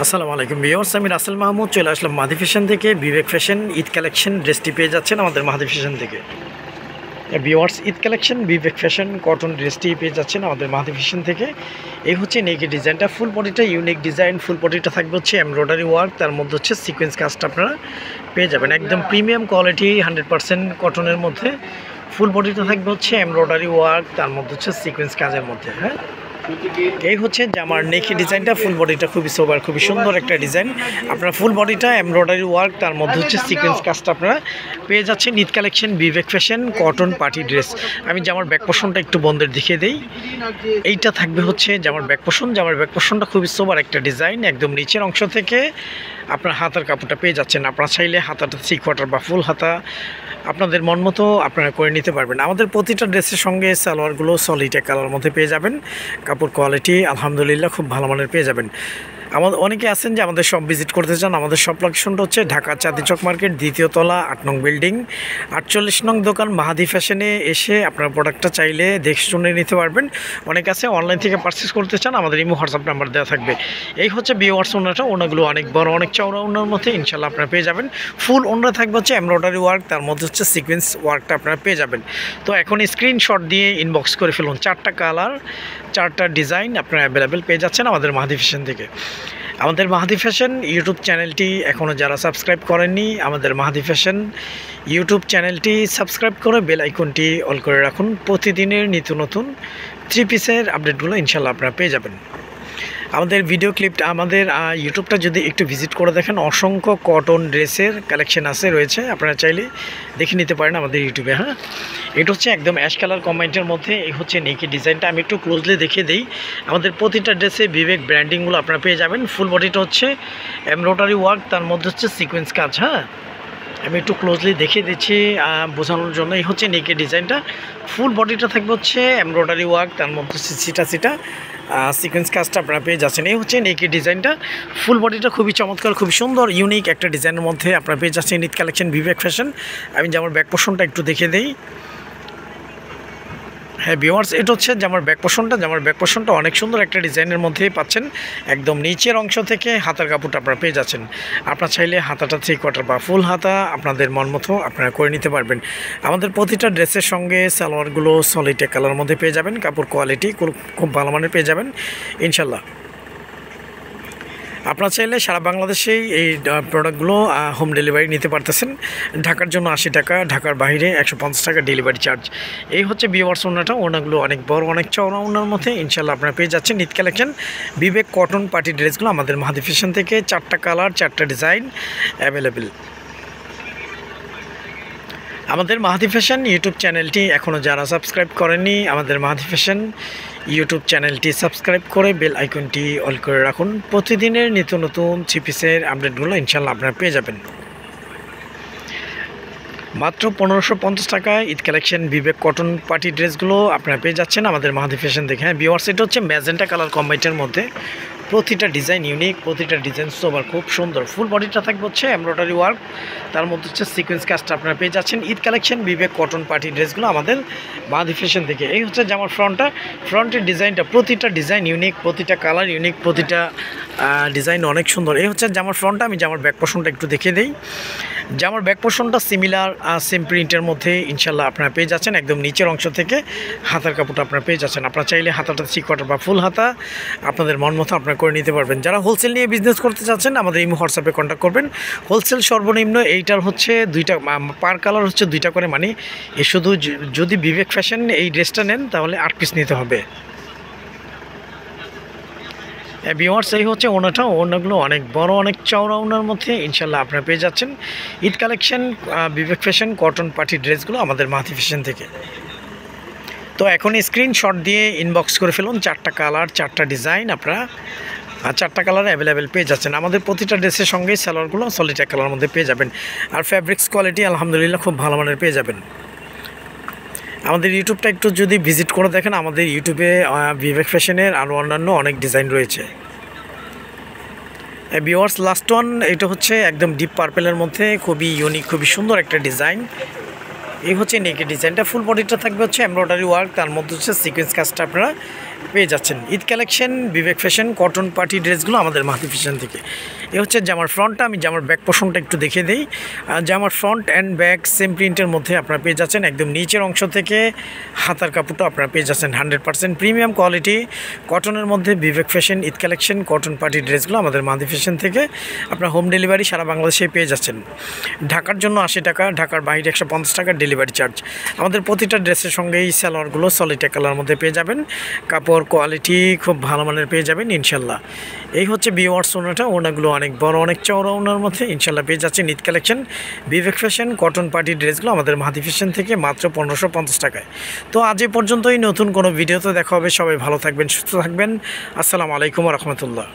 আসসালামু আলাইকুম ভিউয়ার্স, আমি রাসেল মাহমুদ চলে আসলাম মাহাদি ফ্যাশন থেকে। বিবেক ফ্যাশন ঈদ কালেকশন ড্রেসটি পেয়ে যাচ্ছেন আমাদের মাহাদি ফ্যাশন থেকে। ভিউয়ার্স, ঈদ কালেকশন বিবেক ফ্যাশন কটন ড্রেসটি পেয়ে যাচ্ছেন আমাদের মাহাদি ফ্যাশন থেকে। এই হচ্ছে নেকি ডিজাইনটা, ফুল বডিটা ইউনিক ডিজাইন। ফুল বডিটা থাকবে হচ্ছে এমব্রয়ডারি ওয়ার্ক, তার মধ্যে হচ্ছে সিকোয়েন্স কাজটা আপনারা পেয়ে যাবেন। একদম প্রিমিয়াম কোয়ালিটি 100% কটনের মধ্যে। ফুল বডিটা থাকবে হচ্ছে এমব্রয়ডারি ওয়ার্ক, তার মধ্যে হচ্ছে সিকোয়েন্স কাজের মধ্যে। হ্যাঁ, এই হচ্ছে জামার নেকি ডিজাইনটা। ফুল বডিটা খুবই সোবার, খুবই সুন্দর একটা ডিজাইন। আপনারা ফুল বডিটা এমব্রয়ডারি ওয়ার্ক, তার মধ্যে হচ্ছে সিকোয়েন্স কাজটা আপনারা পেয়ে যাচ্ছেন। ঈদ কালেকশন বিবেক ফ্যাশন কটন পার্টি ড্রেস। আমি জামার ব্যাক পোর্শনটা একটু বন্ধের দেখিয়ে দিই। এইটা থাকবে হচ্ছে জামার ব্যাক পোর্শন। জামার ব্যাক পোর্শনটা খুবই সোবার একটা ডিজাইন। একদম নিচের অংশ থেকে আপনার হাতার কাপড়টা পেয়ে যাচ্ছেন। আপনারা চাইলে হাতাটা 3 কোয়ার্টার বা ফুল হাতা আপনাদের মন মতো আপনারা করে নিতে পারবেন। আমাদের প্রতিটা ড্রেসের সঙ্গে সালোয়ারগুলো সলিড কালার মধ্যে পেয়ে যাবেন। কাপড় কোয়ালিটি আলহামদুলিল্লাহ খুব ভালো মানের পেয়ে যাবেন। আমাদের অনেকে আছেন যে আমাদের শপ ভিজিট করতে চান। আমাদের শপ লোকেশনটা হচ্ছে ঢাকা চাঁদনী চক মার্কেট, 2য় তলা, 8 নং বিল্ডিং, 48 নং দোকান মাহাদি ফ্যাশনে। এসে আপনার প্রোডাক্টটা চাইলে দেখে শুনে নিতে পারবেন। অনেকে আছে অনলাইন থেকে পারচেস করতে চান, আমাদের ইমো হোয়াটসঅ্যাপ নাম্বার দেওয়া থাকবে। এই হচ্ছে ভিউয়ার্স ওনাটা। ওনাগুলো অনেক বড়, অনেক চওড়া ওনার মধ্যে ইনশাল্লাহ আপনারা পেয়ে যাবেন। ফুল ওনা থাকবে হচ্ছে এমব্রয়ডারি ওয়ার্ক, তার মধ্যে হচ্ছে সিকোয়েন্স ওয়ার্কটা আপনারা পেয়ে যাবেন। তো এখন স্ক্রিনশট দিয়ে ইনবক্স করে ফেলুন। 4টা কালার, 4টা ডিজাইন আপনারা অ্যাভেলেবেল পেয়ে যাচ্ছেন আমাদের মাহাদি ফ্যাশন থেকে। আমাদের মাহাদি ফ্যাশন ইউটিউব চ্যানেলটি এখনও যারা সাবস্ক্রাইব করেননি, আমাদের মাহাদি ফ্যাশন ইউটিউব চ্যানেলটি সাবস্ক্রাইব করে বেল আইকনটি অল করে রাখুন। প্রতিদিনের নিত্য নতুন 3 পিসের আপডেটগুলো ইনশাল্লাহ আপনারা পেয়ে যাবেন। আমাদের ভিডিও ক্লিপটা, আমাদের ইউটিউবটা যদি একটু ভিজিট করে দেখেন, অসংখ্য কটন ড্রেসের কালেকশন রয়েছে। আপনারা চাইলে দেখে নিতে পারেন আমাদের ইউটিউবে। হ্যাঁ, এটা হচ্ছে একদম অ্যাশ কালার কম্বাইন্ডের মধ্যে। এই হচ্ছে নেকি ডিজাইনটা। আমি একটু ক্লোজলি দেখিয়ে দিই। আমাদের প্রতিটা ড্রেসে বিবেক ব্র্যান্ডিংগুলো আপনারা পেয়ে যাবেন। ফুল বডিটা হচ্ছে এমব্রয়ডারি ওয়ার্ক, তার মধ্যে হচ্ছে সিকোয়েন্স কাজ। হ্যাঁ, আমি একটু ক্লোজলি দেখিয়ে দিচ্ছি বোঝানোর জন্য। এই হচ্ছে নেকের ডিজাইনটা। ফুল বডিটা থাকবে হচ্ছে এমব্রয়ডারি ওয়ার্ক, তার মধ্যে হচ্ছে সিটা সিকোয়েন্স কাজটা আপনারা পেয়ে যাচ্ছেন। এই হচ্ছে নেকের ডিজাইনটা। ফুল বডিটা খুবই চমৎকার, খুবই সুন্দর, ইউনিক একটা ডিজাইনের মধ্যে আপনারা পেয়ে যাচ্ছেন ঈদ কালেকশন বিবেক ফ্যাশন। আমি জামার ব্যাক পোর্শনটা একটু দেখিয়ে দিই। হ্যাঁ ভিউয়ার্স, এটা হচ্ছে জামার ব্যাক পোর্শনটা। জামার ব্যাক পোর্শনটা অনেক সুন্দর একটা ডিজাইনের মধ্যেই পাচ্ছেন। একদম নিচের অংশ থেকে হাতার কাপড়টা আপনারা পেয়ে যাচ্ছেন। আপনারা চাইলে হাতাটা 3 কোয়ার্টার বা ফুল হাতা আপনাদের মন মতো আপনারা করে নিতে পারবেন। আমাদের প্রতিটা ড্রেসের সঙ্গে সালোয়ারগুলো সলিড কালার মধ্যে পেয়ে যাবেন। কাপড় কোয়ালিটি খুব ভালো মানের পেয়ে যাবেন ইনশাল্লাহ। আপনারা চাইলে সারা বাংলাদেশেই এই প্রোডাক্টগুলো হোম ডেলিভারি নিতে পারতেছেন। ঢাকার জন্য 80 টাকা, ঢাকার বাইরে 150 টাকা ডেলিভারি চার্জ। এই হচ্ছে ভিউয়ার্স ওনাটা। ওনাগুলো অনেক বড়, অনেক চওড়া ওনার মধ্যে ইনশাল্লাহ আপনারা পেয়ে যাচ্ছেন ঈদ কালেকশন বিবেক কটন পার্টি ড্রেসগুলো আমাদের মাহাদি ফ্যাশন থেকে। 4টা কালার, 4টা ডিজাইন অ্যাভেলেবেল। আমাদের মাহাদি ফ্যাশন ইউটিউব চ্যানেলটি এখনও যারা সাবস্ক্রাইব করেননি, আমাদের মাহাদি ফ্যাশন ইউটিউব চ্যানেলটি সাবস্ক্রাইব করে বেল আইকনটি অল করে রাখুন। প্রতিদিনের নিত্য নতুন 3 পিসের আপডেটগুলো ইনশাল্লাহ আপনারা পেয়ে যাবেন। মাত্র 1550 টাকায় ঈদ কালেকশন বিবেক কটন পার্টি ড্রেসগুলো আপনারা পেয়ে যাচ্ছেন আমাদের মাহাদি ফ্যাশন থেকে। হ্যাঁ ভিউয়ার্স, এটা হচ্ছে ম্যাজেন্টা কালার কম্বাইন্ডের মধ্যে। প্রতিটা ডিজাইন ইউনিক, প্রতিটা ডিজাইন সোবার, খুব সুন্দর। ফুল বডিটা থাকবে হচ্ছে এমব্রয়ডারি ওয়ার্ক, তার মধ্যে হচ্ছে সিকোয়েন্স কাজটা আপনারা পেয়ে যাচ্ছেন ঈদ কালেকশন বিবেক কটন পার্টি ড্রেসগুলো আমাদের মাহাদি ফ্যাশন থেকে। এই হচ্ছে জামার ফ্রন্টের ডিজাইনটা। প্রতিটা ডিজাইন ইউনিক, প্রতিটা কালার ইউনিক, প্রতিটা ডিজাইন অনেক সুন্দর। এই হচ্ছে জামার ফ্রন্টটা। আমি জামার ব্যাক পোর্শনটা একটু দেখিয়ে দিই। জামার ব্যাক পোর্শনটা সিমিলার সেম প্রিন্টের মধ্যে ইনশাল্লাহ আপনারা পেয়ে যাচ্ছেন। একদম নিচের অংশ থেকে হাতার কাপড়টা আপনারা পেয়ে যাচ্ছেন। আপনারা চাইলে হাতাটা 3 কোয়ার্টার বা ফুল হাতা আপনাদের মন মতো আপনারা করে নিতে পারবেন। যারা হোলসেল নিয়ে বিজনেস করতে চাচ্ছেন আমাদের ইমো হোয়াটসঅ্যাপে কন্ট্যাক্ট করবেন। হোলসেল সর্বনিম্ন এইটার হচ্ছে 2টা পার কালার হচ্ছে 2টা করে। মানে এ শুধু যদি বিবেক ফ্যাশন এই ড্রেসটা নেন তাহলে 8 পিস নিতে হবে। ভিউয়ার্স, এই হচ্ছে ওনাটা। ওনাগুলো অনেক বড়, অনেক চওড়া ওনার মধ্যে ইনশাল্লাহ আপনারা পেয়ে যাচ্ছেন ঈদ কালেকশন বিবেক ফ্যাশন কটন পার্টি ড্রেসগুলো আমাদের মাহাদি ফ্যাশন থেকে। তো এখন স্ক্রিনশট দিয়ে ইনবক্স করে ফেলুন। 4টা কালার, 4টা ডিজাইন আপনারা 4টা কালার অ্যাভেলেবেল পেয়ে যাচ্ছেন। আমাদের প্রতিটা ড্রেসের সঙ্গেই সালোয়ারগুলো সলিড কালার মধ্যে পেয়ে যাবেন। আর ফ্যাব্রিক্স কোয়ালিটি আলহামদুলিল্লাহ খুব ভালো মানের পেয়ে যাবেন। আমাদের ইউটিউবটা একটু যদি ভিজিট করে দেখেন, আমাদের ইউটিউবে বিবেক ফ্যাশনের আরও অন্যান্য অনেক ডিজাইন রয়েছে। ভিউয়ার্স, লাস্ট ওয়ান, এটা হচ্ছে একদম ডিপ পার্পেলের মধ্যে খুবই ইউনিক, খুবই সুন্দর একটা ডিজাইন। এই হচ্ছে নেকের ডিজাইনটা। ফুল বডিটা থাকবে হচ্ছে এমব্রয়ডারি ওয়ার্ক, তার মধ্যে হচ্ছে সিকোয়েন্স কাজটা আপনারা পেয়ে যাচ্ছেন। ঈদ কালেকশন, বিবেক ফ্যাশন, কটন পার্টি ড্রেসগুলো আমাদের মাহাদি ফ্যাশন থেকে। এ হচ্ছে জামার ফ্রন্টটা, আমি জামার ব্যাক পোর্শনটা একটু দেখিয়ে দিই। জামার ফ্রন্ট অ্যান্ড ব্যাক সেম প্রিন্টের মধ্যে আপনারা পেয়ে যাচ্ছেন। একদম নিচের অংশ থেকে হাতার কাপড়টা আপনারা পেয়ে যাচ্ছেন 100% প্রিমিয়াম কোয়ালিটি কটনের মধ্যে। Bibek fashion, Eid collection, cotton party ড্রেসগুলো আমাদের মাহাদি ফ্যাশন থেকে আপনারা হোম ডেলিভারি সারা বাংলাদেশে পেয়ে যাচ্ছেন। ঢাকার জন্য 80 টাকা, ঢাকার বাইরে 150 টাকা ডেলিভারি চার্জ। আমাদের প্রতিটা ড্রেসের সঙ্গে এই সালোয়ারগুলো সলিড কালার মধ্যে পেয়ে যাবেন। কাপড় কোয়ালিটি খুব ভালো মানের পেয়ে যাবেন ইনশাল্লাহ। এই হচ্ছে ভিউয়ার্স ওনাটা, ওনাগুলো অনেক বড়, অনেক চওড়া ওনার মধ্যে ইনশাল্লাহ পেয়ে যাচ্ছেন। ঈদ কালেকশন, বিবেক ফ্যাশন, কটন পার্টি ড্রেসগুলো আমাদের মাহাদি ফ্যাশন থেকে মাত্র 1550 টাকায়। তো আজ এ পর্যন্তই, নতুন কোনো ভিডিওতে দেখা হবে। সবাই ভালো থাকবেন, সুস্থ থাকবেন। আসসালামু আলাইকুম ওয়া রাহমাতুল্লাহ।